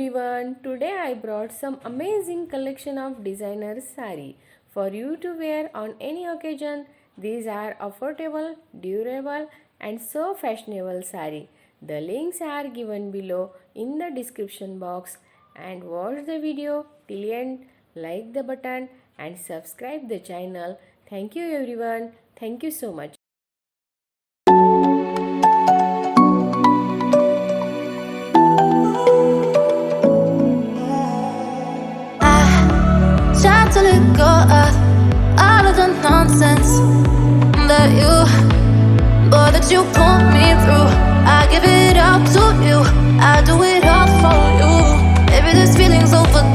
everyone, today I brought some amazing collection of designer saree for you to wear on any occasion. These are affordable, durable and so fashionable saree. The links are given below in the description box and watch the video till end, like the button and subscribe the channel. Thank you everyone. Thank you so much. Try to let go of all of the nonsense that you put me through. I give it all to you, I do it all for you. Maybe this feeling's overdue.